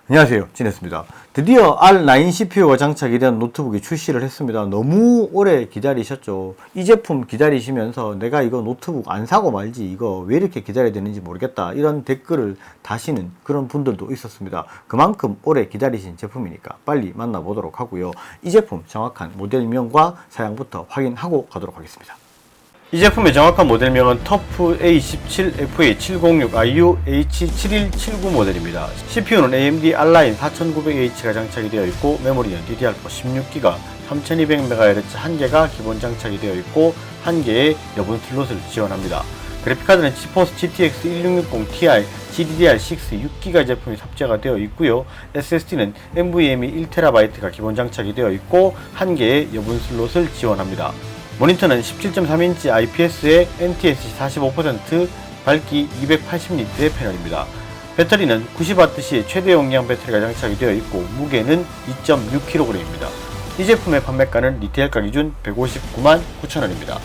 안녕하세요, 진했습니다. 드디어 R9 CPU가 장착이 된 노트북이 출시를 했습니다. 너무 오래 기다리셨죠. 이 제품 기다리시면서 내가 이거 노트북 안 사고 말지, 이거 왜 이렇게 기다려야 되는지 모르겠다, 이런 댓글을 다시는 그런 분들도 있었습니다. 그만큼 오래 기다리신 제품이니까 빨리 만나보도록 하고요. 이 제품 정확한 모델명과 사양부터 확인하고 가도록 하겠습니다. 이 제품의 정확한 모델명은 터프 A17FA706IU H7179 모델입니다. CPU는 AMD R9 4900H가 장착이 되어 있고, 메모리는 DDR4 16GB 3200MHz 1개가 기본 장착이 되어 있고, 1개의 여분 슬롯을 지원합니다. 그래픽카드는 지포스 GTX 1660 Ti GDDR6 6GB 제품이 탑재가 되어 있고요. SSD는 NVMe 1TB가 기본 장착이 되어 있고, 1개의 여분 슬롯을 지원합니다. 모니터는 17.3인치 IPS의 NTSC 45% 밝기 280니트의 패널입니다. 배터리는 90W의 최대 용량 배터리가 장착이 되어 있고, 무게는 2.6kg입니다. 이 제품의 판매가는 리테일가 기준 159만 9천원입니다.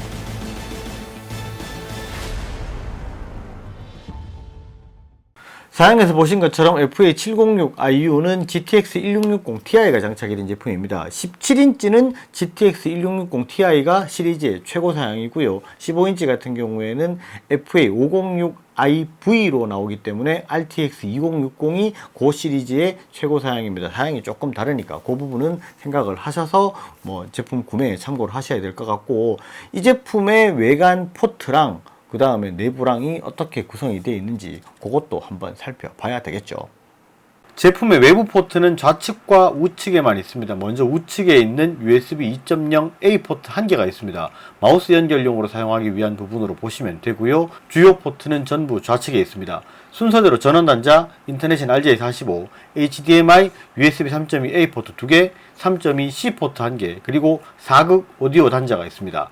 사양에서 보신 것처럼 FA706IU는 GTX 1660 Ti가 장착이 된 제품입니다. 17인치는 GTX 1660 Ti가 시리즈의 최고 사양이고요. 15인치 같은 경우에는 FA506IV로 나오기 때문에 RTX 2060이 그 시리즈의 최고 사양입니다. 사양이 조금 다르니까 그 부분은 생각을 하셔서 제품 구매에 참고를 하셔야 될 것 같고, 이 제품의 외관 포트랑 그 다음에 내부랑이 어떻게 구성이 되어 있는지 그것도 한번 살펴봐야 되겠죠. 제품의 외부 포트는 좌측과 우측에만 있습니다. 먼저 우측에 있는 USB 2.0A 포트 1개가 있습니다. 마우스 연결용으로 사용하기 위한 부분으로 보시면 되고요. 주요 포트는 전부 좌측에 있습니다. 순서대로 전원 단자, 인터넷인 RJ45, HDMI, USB 3.2A 포트 2개, 3.2C 포트 1개, 그리고 4극 오디오 단자가 있습니다.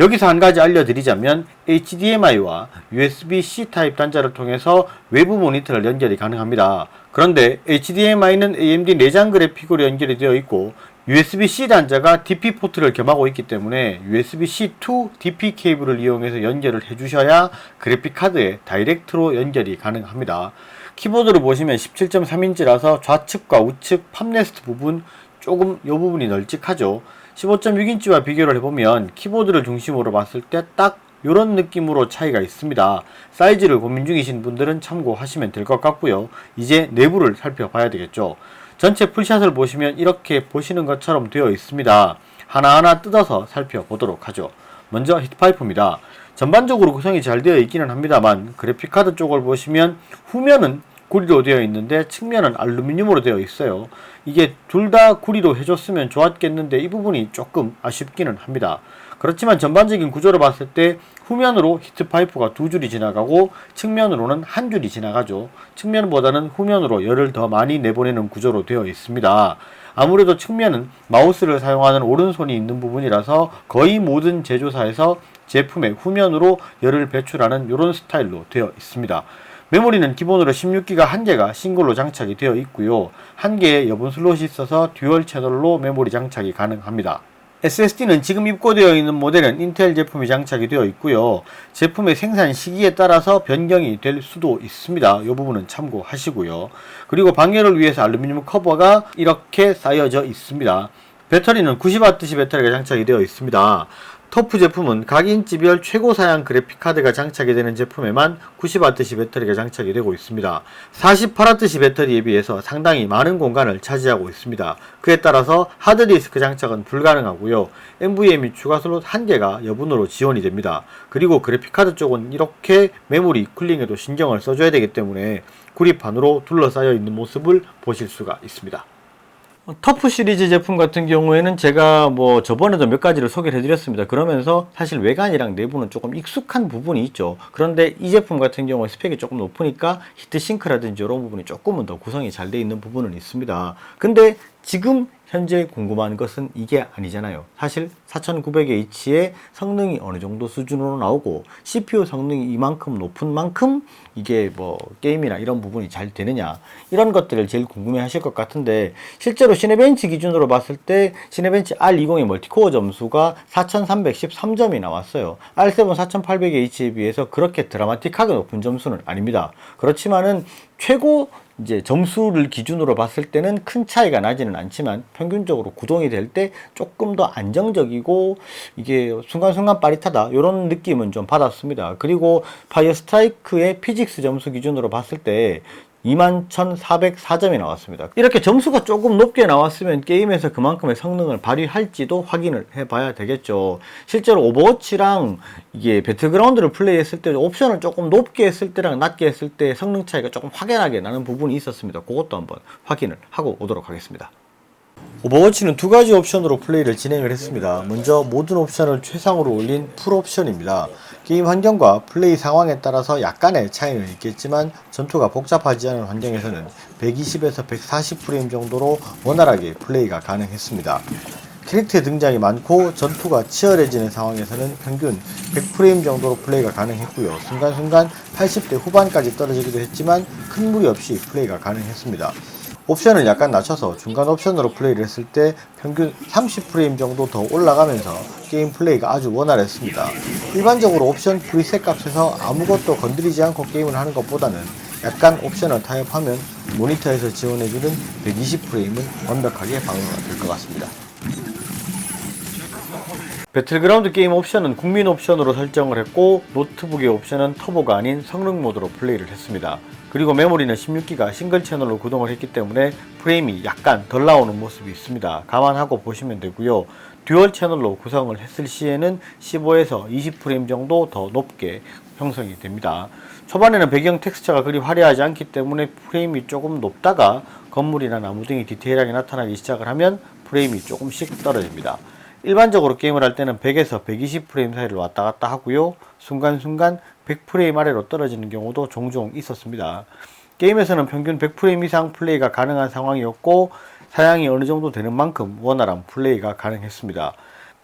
여기서 한 가지 알려드리자면, HDMI와 USB-C 타입 단자를 통해서 외부 모니터를 연결이 가능합니다. 그런데 HDMI는 AMD 내장 그래픽으로 연결이 되어 있고, USB-C 단자가 DP 포트를 겸하고 있기 때문에 USB-C to DP 케이블을 이용해서 연결을 해주셔야 그래픽카드에 다이렉트로 연결이 가능합니다. 키보드를 보시면 17.3인치라서 좌측과 우측 팝레스트 부분 조금 이 부분이 널찍하죠. 15.6인치와 비교를 해보면 키보드를 중심으로 봤을 때 딱 이런 느낌으로 차이가 있습니다. 사이즈를 고민 중이신 분들은 참고하시면 될 것 같고요. 이제 내부를 살펴봐야 되겠죠. 전체 풀샷을 보시면 이렇게 보시는 것처럼 되어 있습니다. 하나하나 뜯어서 살펴보도록 하죠. 먼저 히트파이프입니다. 전반적으로 구성이 잘 되어 있기는 합니다만, 그래픽카드 쪽을 보시면 후면은 구리로 되어 있는데 측면은 알루미늄으로 되어 있어요. 이게 둘 다 구리로 해줬으면 좋았겠는데 이 부분이 조금 아쉽기는 합니다. 그렇지만 전반적인 구조를 봤을 때 후면으로 히트파이프가 2줄이 지나가고 측면으로는 1줄이 지나가죠. 측면보다는 후면으로 열을 더 많이 내보내는 구조로 되어 있습니다. 아무래도 측면은 마우스를 사용하는 오른손이 있는 부분이라서 거의 모든 제조사에서 제품의 후면으로 열을 배출하는 이런 스타일로 되어 있습니다. 메모리는 기본으로 16기가 1개가 싱글로 장착이 되어 있고요. 1개의 여분 슬롯이 있어서 듀얼 채널로 메모리 장착이 가능합니다. SSD는 지금 입고되어 있는 모델은 인텔 제품이 장착이 되어 있고요. 제품의 생산 시기에 따라서 변경이 될 수도 있습니다. 이 부분은 참고하시고요. 그리고 방열을 위해서 알루미늄 커버가 이렇게 쌓여져 있습니다. 배터리는 90W 배터리가 장착이 되어 있습니다. 터프 제품은 각 인치별 최고 사양 그래픽카드가 장착이 되는 제품에만 90W 배터리가 장착이 되고 있습니다. 48W 배터리에 비해서 상당히 많은 공간을 차지하고 있습니다. 그에 따라서 하드디스크 장착은 불가능하고요. NVMe 추가 슬롯 1개가 여분으로 지원이 됩니다. 그리고 그래픽카드 쪽은 이렇게 메모리 쿨링에도 신경을 써줘야 되기 때문에 구리판으로 둘러싸여 있는 모습을 보실 수가 있습니다. 터프 시리즈 제품 같은 경우에는 제가 저번에도 몇 가지를 소개를 해드렸습니다. 그러면서 사실 외관이랑 내부는 조금 익숙한 부분이 있죠. 그런데 이 제품 같은 경우에 스펙이 조금 높으니까 히트싱크라든지 이런 부분이 조금은 더 구성이 잘 되어 있는 부분은 있습니다. 근데 지금 현재 궁금한 것은 이게 아니잖아요. 사실 4900H의 성능이 어느 정도 수준으로 나오고 CPU 성능이 이만큼 높은 만큼 이게 게임이나 이런 부분이 잘 되느냐, 이런 것들을 제일 궁금해 하실 것 같은데, 실제로 시네벤치 기준으로 봤을 때 시네벤치 R20의 멀티코어 점수가 4313점이 나왔어요. R7 4800H에 비해서 그렇게 드라마틱하게 높은 점수는 아닙니다. 그렇지만은 최고 이제 점수를 기준으로 봤을 때는 큰 차이가 나지는 않지만 평균적으로 구동이 될 때 조금 더 안정적이고 이게 순간순간 빠릿하다 이런 느낌은 좀 받았습니다. 그리고 파이어 스트라이크의 피직스 점수 기준으로 봤을 때 21,404점이 나왔습니다. 이렇게 점수가 조금 높게 나왔으면 게임에서 그만큼의 성능을 발휘할지도 확인을 해봐야 되겠죠. 실제로 오버워치랑 이게 배틀그라운드를 플레이했을 때 옵션을 조금 높게 했을 때랑 낮게 했을 때 성능 차이가 조금 확연하게 나는 부분이 있었습니다. 그것도 한번 확인을 하고 오도록 하겠습니다. 오버워치는 두 가지 옵션으로 플레이를 진행을 했습니다. 먼저 모든 옵션을 최상으로 올린 풀 옵션입니다. 게임 환경과 플레이 상황에 따라서 약간의 차이는 있겠지만 전투가 복잡하지 않은 환경에서는 120에서 140프레임 정도로 원활하게 플레이가 가능했습니다. 캐릭터의 등장이 많고 전투가 치열해지는 상황에서는 평균 100프레임 정도로 플레이가 가능했고요. 순간순간 80대 후반까지 떨어지기도 했지만 큰 무리 없이 플레이가 가능했습니다. 옵션을 약간 낮춰서 중간 옵션으로 플레이를 했을 때 평균 30프레임 정도 더 올라가면서 게임 플레이가 아주 원활했습니다. 일반적으로 옵션 프리셋 값에서 아무것도 건드리지 않고 게임을 하는 것보다는 약간 옵션을 타협하면 모니터에서 지원해주는 120프레임은 완벽하게 방어가 될 것 같습니다. 배틀그라운드 게임 옵션은 국민 옵션으로 설정을 했고 노트북의 옵션은 터보가 아닌 성능 모드로 플레이를 했습니다. 그리고 메모리는 16기가 싱글 채널로 구동을 했기 때문에 프레임이 약간 덜 나오는 모습이 있습니다. 감안하고 보시면 되고요. 듀얼 채널로 구성을 했을 시에는 15에서 20프레임 정도 더 높게 형성이 됩니다. 초반에는 배경 텍스처가 그리 화려하지 않기 때문에 프레임이 조금 높다가 건물이나 나무 등이 디테일하게 나타나기 시작을 하면 프레임이 조금씩 떨어집니다. 일반적으로 게임을 할 때는 100에서 120프레임 사이를 왔다 갔다 하고요. 순간순간 100프레임 아래로 떨어지는 경우도 종종 있었습니다. 게임에서는 평균 100프레임 이상 플레이가 가능한 상황이었고 사양이 어느 정도 되는 만큼 원활한 플레이가 가능했습니다.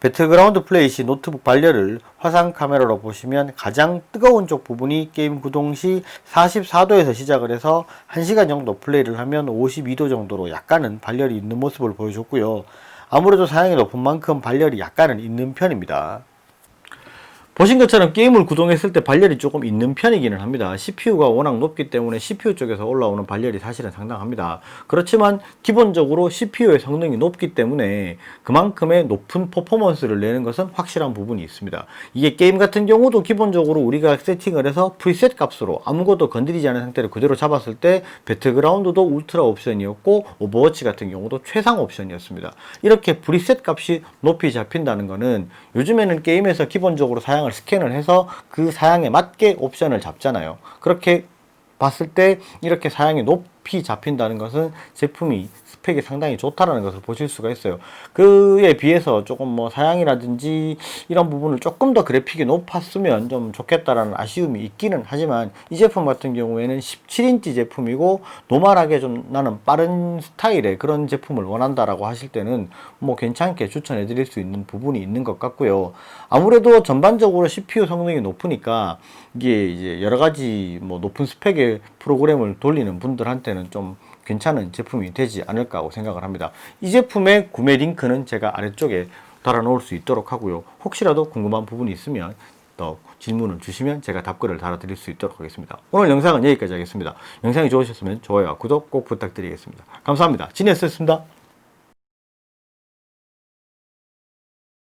배틀그라운드 플레이 시 노트북 발열을 화상 카메라로 보시면 가장 뜨거운 쪽 부분이 게임 구동 시 44도에서 시작을 해서 1시간 정도 플레이를 하면 52도 정도로 약간은 발열이 있는 모습을 보여줬고요. 아무래도 사양이 높은 만큼 발열이 약간은 있는 편입니다. 보신 것처럼 게임을 구동했을 때 발열이 조금 있는 편이기는 합니다. CPU가 워낙 높기 때문에 CPU 쪽에서 올라오는 발열이 사실은 상당합니다. 그렇지만 기본적으로 CPU의 성능이 높기 때문에 그만큼의 높은 퍼포먼스를 내는 것은 확실한 부분이 있습니다. 이게 게임 같은 경우도 기본적으로 우리가 세팅을 해서 프리셋 값으로 아무것도 건드리지 않은 상태를 그대로 잡았을 때 배틀그라운드도 울트라 옵션이었고 오버워치 같은 경우도 최상 옵션이었습니다. 이렇게 프리셋 값이 높이 잡힌다는 것은 요즘에는 게임에서 기본적으로 사양을 스캔을 해서 그 사양에 맞게 옵션을 잡잖아요. 그렇게 봤을 때 이렇게 사양이 높이 잡힌다는 것은 제품이 스펙이 상당히 좋다라는 것을 보실 수가 있어요. 그에 비해서 조금 뭐 사양이라든지 이런 부분을 조금 더 그래픽이 높았으면 좀 좋겠다라는 아쉬움이 있기는 하지만 이 제품 같은 경우에는 17인치 제품이고 노멀하게 좀 나는 빠른 스타일의 그런 제품을 원한다라고 하실 때는 뭐 괜찮게 추천해 드릴 수 있는 부분이 있는 것 같고요. 아무래도 전반적으로 CPU 성능이 높으니까 이게 이제 여러 가지 뭐 높은 스펙의 프로그램을 돌리는 분들한테는 좀 괜찮은 제품이 되지 않을까 하고 생각을 합니다. 이 제품의 구매 링크는 제가 아래쪽에 달아 놓을 수 있도록 하고요. 혹시라도 궁금한 부분이 있으면 더 질문을 주시면 제가 답글을 달아드릴 수 있도록 하겠습니다. 오늘 영상은 여기까지 하겠습니다. 영상이 좋으셨으면 좋아요와 구독 꼭 부탁드리겠습니다. 감사합니다. 진이었습니다.